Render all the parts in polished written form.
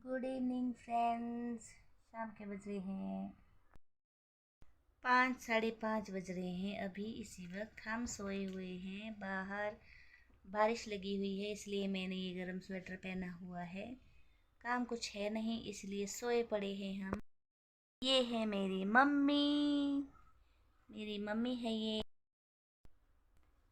Good evening friends. शाम के बज रहे हैं 5, 5:30 बज रहे हैं। अभी इसी वक्त हम सोए हुए हैं। बाहर बारिश लगी हुई है, इसलिए मैंने ये गर्म स्वेटर पहना हुआ है। काम कुछ है नहीं, इसलिए सोए पड़े हैं हम। ये है मेरी मम्मी है ये।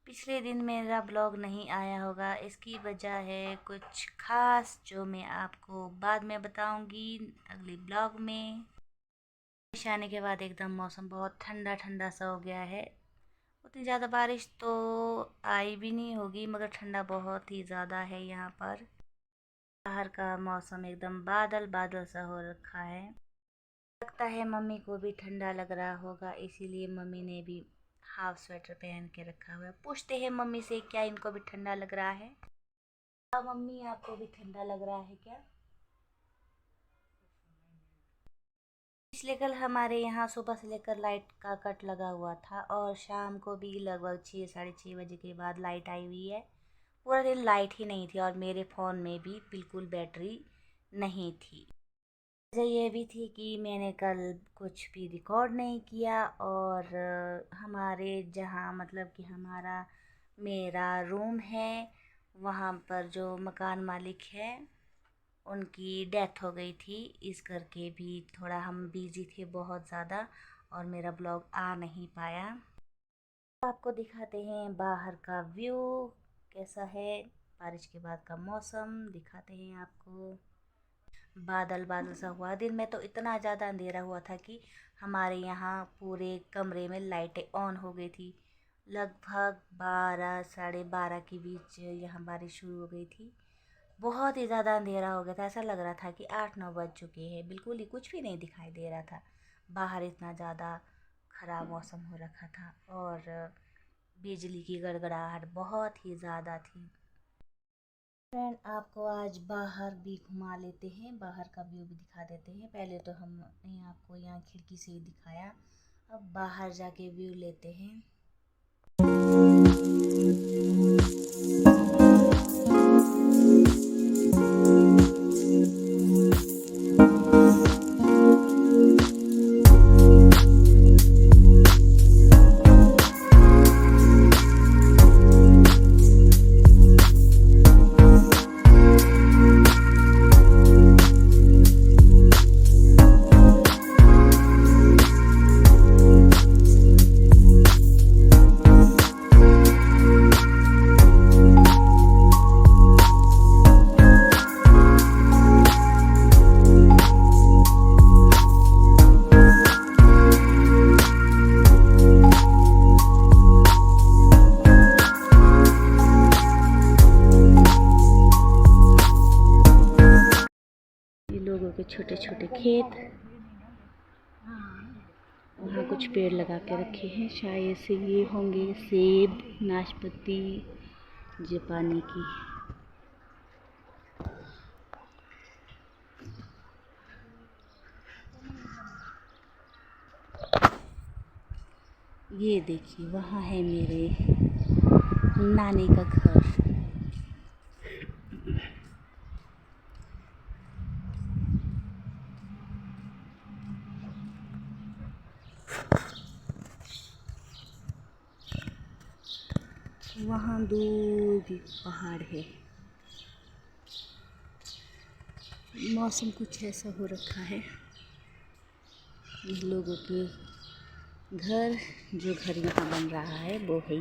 पिछले दिन मेरा ब्लॉग नहीं आया होगा, इसकी वजह है कुछ खास जो मैं आपको बाद में बताऊंगी अगले ब्लॉग में। बारिश आने के बाद एकदम मौसम बहुत ठंडा ठंडा सा हो गया है। उतनी ज़्यादा बारिश तो आई भी नहीं होगी, मगर ठंडा बहुत ही ज़्यादा है यहाँ पर। बाहर का मौसम एकदम बादल बादल सा हो रखा है। लगता है मम्मी को भी ठंडा लग रहा होगा, इसीलिए मम्मी ने भी हाफ स्वेटर पहन के रखा हुआ है। पूछते हैं मम्मी से क्या इनको भी ठंडा लग रहा है। हाँ मम्मी, आपको भी ठंडा लग रहा है क्या? पिछले कल हमारे यहाँ सुबह से लेकर लाइट का कट लगा हुआ था और शाम को भी लगभग 6, 6:30 बजे के बाद लाइट आई हुई है। पूरा दिन लाइट ही नहीं थी और मेरे फ़ोन में भी बिल्कुल बैटरी नहीं थी। वजह ये भी थी कि मैंने कल कुछ भी रिकॉर्ड नहीं किया और हमारे जहाँ मतलब कि हमारा मेरा रूम है, वहाँ पर जो मकान मालिक है उनकी डेथ हो गई थी। इस करके भी थोड़ा हम बिज़ी थे बहुत ज़्यादा और मेरा ब्लॉग आ नहीं पाया। आपको दिखाते हैं बाहर का व्यू कैसा है, बारिश के बाद का मौसम दिखाते हैं आपको। बादल बादल सा हुआ। दिन में तो इतना ज़्यादा अंधेरा हुआ था कि हमारे यहाँ पूरे कमरे में लाइटें ऑन हो गई थी। लगभग 12, 12:30 के बीच यहाँ बारिश शुरू हो गई थी। बहुत ही ज़्यादा अंधेरा हो गया था, ऐसा लग रहा था कि 8, 9 बज चुके हैं। बिल्कुल ही कुछ भी नहीं दिखाई दे रहा था। बाहर इतना ज़्यादा ख़राब मौसम हो रखा था और बिजली की गड़गड़ाहट बहुत ही ज़्यादा थी। फ्रेंड, आपको आज बाहर भी घुमा लेते हैं, बाहर का व्यू भी दिखा देते हैं। पहले तो हमने आपको यहाँ खिड़की से ही दिखाया, अब बाहर जाके व्यू लेते हैं। लोगों के छोटे छोटे खेत, वहाँ कुछ पेड़ लगा के रखे हैं, शायद से ये होंगे सेब, नाशपाती, जापानी की। ये देखिए वहाँ है मेरे नानी का घर। वहाँ दूर भी पहाड़ है। मौसम कुछ ऐसा हो रखा है। लोगों के घर, जो घर यहाँ बन रहा है वो है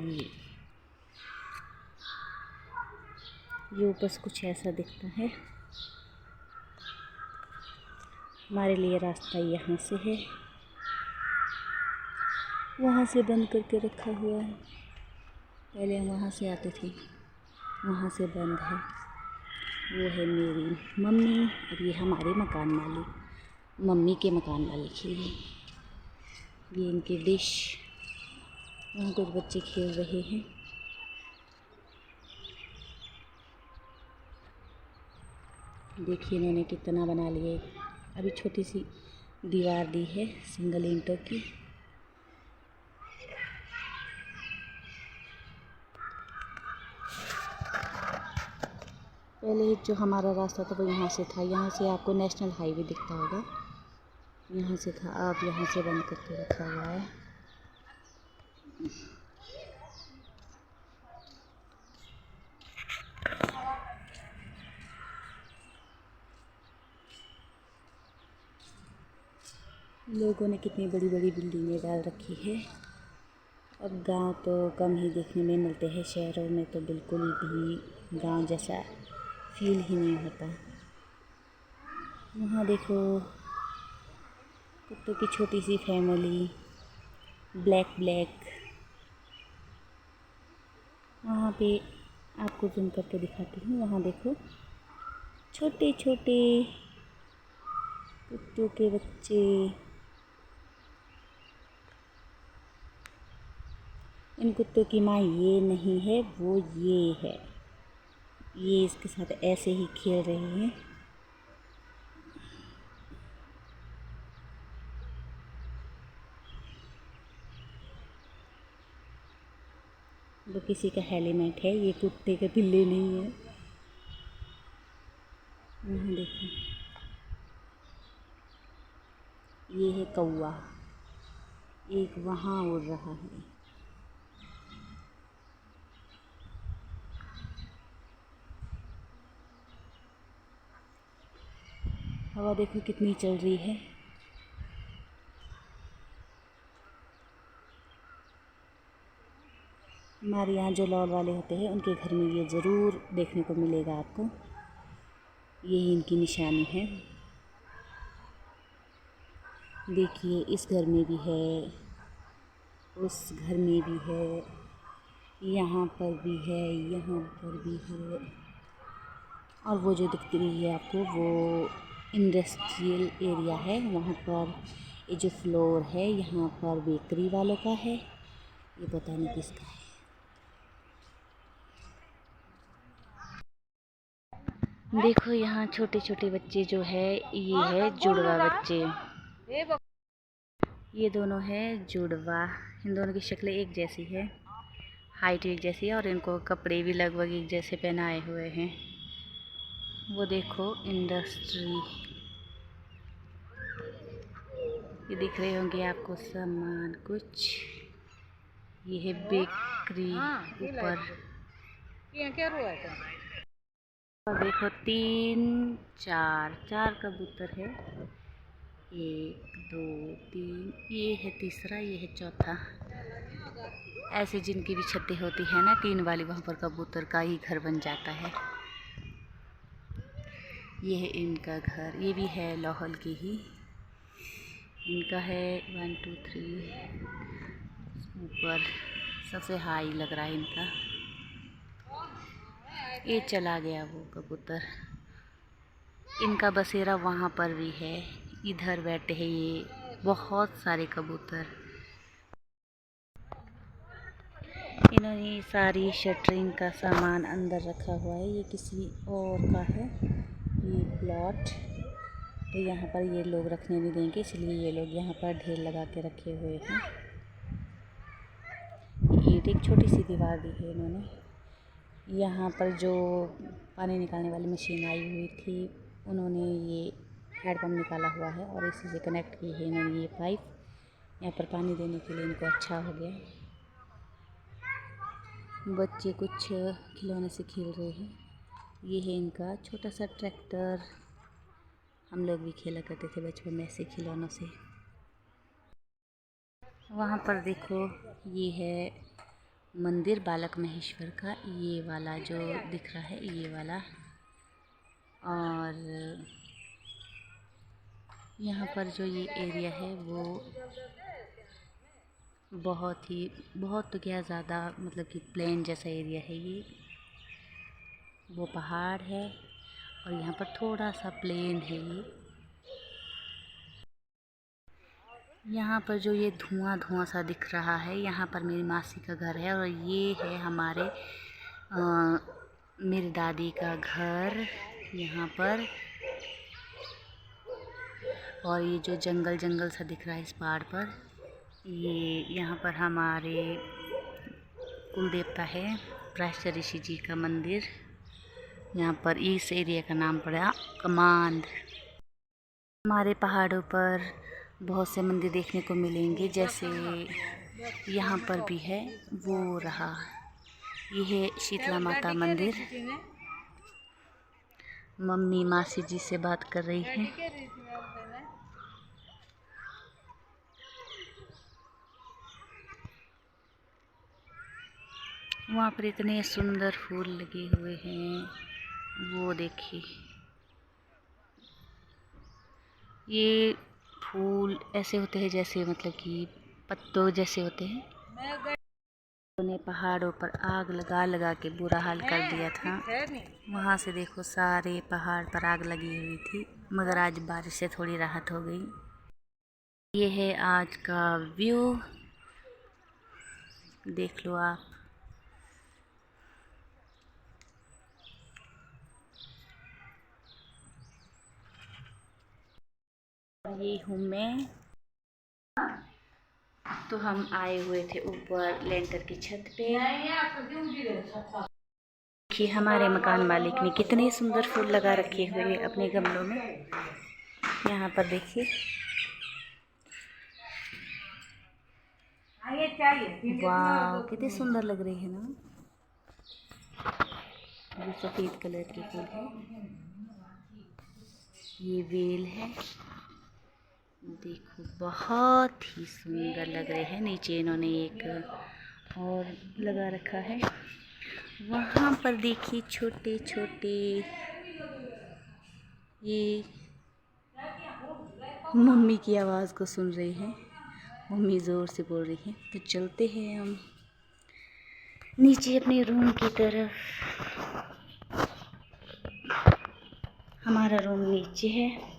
ये ऊपर से कुछ ऐसा दिखता है। हमारे लिए रास्ता यहाँ से है, वहाँ से बंद करके रखा हुआ है। पहले हम वहाँ से आते थे, वहाँ से बंद है। वो है मेरी मम्मी और ये हमारे मकान मालिक, मम्मी के मकान मालिक है ये इनकी डिश। वहाँ कुछ बच्चे खेल रहे हैं। देखिए इन्होंने कितना बना लिए। अभी छोटी सी दीवार दी है सिंगल ईंटों की। पहले जो हमारा रास्ता था वो यहाँ से था। यहाँ से आपको नेशनल हाईवे दिखता होगा, यहाँ से था। अब यहाँ से बंद करके रखा हुआ है। लोगों ने कितनी बड़ी बड़ी बिल्डिंगें डाल रखी है। अब गांव तो कम ही देखने में मिलते हैं, शहरों में तो बिल्कुल भी गांव जैसा फील ही नहीं होता। वहाँ देखो कुत्तों की छोटी सी फैमिली, ब्लैक ब्लैक। वहाँ पे आपको जूम करके दिखाती हूँ। वहाँ देखो छोटे छोटे कुत्तों के बच्चे। इन कुत्तों की माँ ये नहीं है, वो ये है। ये इसके साथ ऐसे ही खेल रहे हैं। वो किसी का हेलीमेट है, ये कुत्ते के पिल्ले नहीं है। वहाँ देखो ये है कौवा, एक वहाँ उड़ रहा है। हवा देखो कितनी चल रही है। हमारे यहाँ जो लॉल वाले होते हैं उनके घर में ये ज़रूर देखने को मिलेगा आपको। यही इनकी निशानी है। देखिए इस घर में भी है, उस घर में भी है, यहाँ पर भी है, यहाँ पर भी है। और वो जो दिखती रही है आपको वो इंडस्ट्रियल एरिया है। वहाँ पर ये जो फ्लोर है यहाँ पर बेकरी वालों का है, ये पता नहीं किसका है। देखो यहाँ छोटे छोटे बच्चे जो है ये है जुड़वा बच्चे। ये दोनों है जुड़वा। इन दोनों की शक्लें एक जैसी है, हाइट एक जैसी है और इनको कपड़े भी लगभग एक जैसे पहनाए हुए हैं। वो देखो इंडस्ट्री, ये दिख रहे होंगे आपको सामान कुछ। ये है बेकरी ऊपर। और देखो चार कबूतर है। 1 2 3, ये है तीसरा, ये है चौथा। ऐसे जिनकी भी छतें होती है ना 3 वाली, वहाँ पर कबूतर का ही घर बन जाता है। ये है इनका घर, ये भी है लाहौल की ही। इनका है 1 2 3 ऊपर सबसे हाई लग रहा है इनका। ये चला गया वो कबूतर। इनका बसेरा वहाँ पर भी है, इधर बैठे हैं ये बहुत सारे कबूतर। इन्होंने सारी शटरिंग का सामान अंदर रखा हुआ है। ये किसी और का है ये प्लॉट, तो यहाँ पर ये लोग रखने नहीं देंगे, इसलिए ये लोग यहाँ पर ढेर लगा के रखे हुए हैं। ये एक छोटी सी दीवार दी है इन्होंने। यहाँ पर जो पानी निकालने वाली मशीन आई हुई थी उन्होंने ये हैंडपम्प निकाला हुआ है और इसी से कनेक्ट की है इन्होंने ये पाइप। यहाँ पर पानी देने के लिए इनको अच्छा हो गया। बच्चे कुछ खिलौने से खेल रहे हैं। ये है इनका छोटा सा ट्रैक्टर। हम लोग भी खेला करते थे बचपन में ऐसे खिलौनों से। वहाँ पर देखो ये है मंदिर बालक महेश्वर का, ये वाला जो दिख रहा है ये वाला। और यहाँ पर जो ये एरिया है वो बहुत तो क्या ज़्यादा मतलब कि प्लेन जैसा एरिया है ये। वो पहाड़ है और यहाँ पर थोड़ा सा प्लेन है ये। यहाँ पर जो ये धुआं धुआं सा दिख रहा है, यहाँ पर मेरी मासी का घर है और ये है हमारे मेरी दादी का घर यहाँ पर। और ये जो जंगल जंगल सा दिख रहा है इस पहाड़ पर, ये यहाँ पर हमारे कुल देवता है बृहस्पति ऋषि जी का मंदिर। यहाँ पर इस एरिया का नाम पड़ा कमांद। हमारे पहाड़ों पर बहुत से मंदिर देखने को मिलेंगे, जैसे यहाँ पर भी है, वो रहा, ये है शीतला माता मंदिर। मम्मी मासी जी से बात कर रही है। वहाँ पर इतने सुंदर फूल लगे हुए हैं, वो देखिए। ये फूल ऐसे होते हैं जैसे मतलब कि पत्तों जैसे होते हैं। उन्होंने पहाड़ों पर आग लगा लगा के बुरा हाल कर दिया था। वहाँ से देखो सारे पहाड़ पर आग लगी हुई थी, मगर आज बारिश से थोड़ी राहत हो गई। ये है आज का व्यू, देख लो आप। ये हूँ मैं। तो हम आए हुए थे ऊपर लेंटर की छत पे। देखिए हमारे मकान मालिक ने कितने सुंदर फूल लगा रखे हुए हैं अपने गमलों में। यहाँ पर देखिए, वाह कितने सुंदर लग रहे हैं ना। ये सफ़ेद कलर के फूल है, ये वेल है, देखो बहुत ही सुंदर लग रहे हैं। नीचे इन्होंने एक और लगा रखा है। वहाँ पर देखिए छोटे छोटे, ये मम्मी की आवाज़ को सुन रहे हैं, मम्मी ज़ोर से बोल रही है। तो चलते हैं हम नीचे अपने रूम की तरफ। हमारा रूम नीचे है।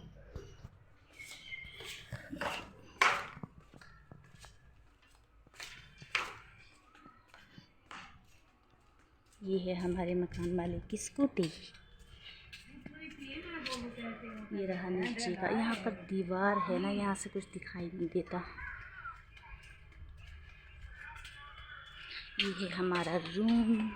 ये है हमारे मकान मालिक की स्कूटी। ये रहा नीचे का, यहाँ पर दीवार है ना, यहाँ से कुछ दिखाई नहीं देता। ये है हमारा रूम।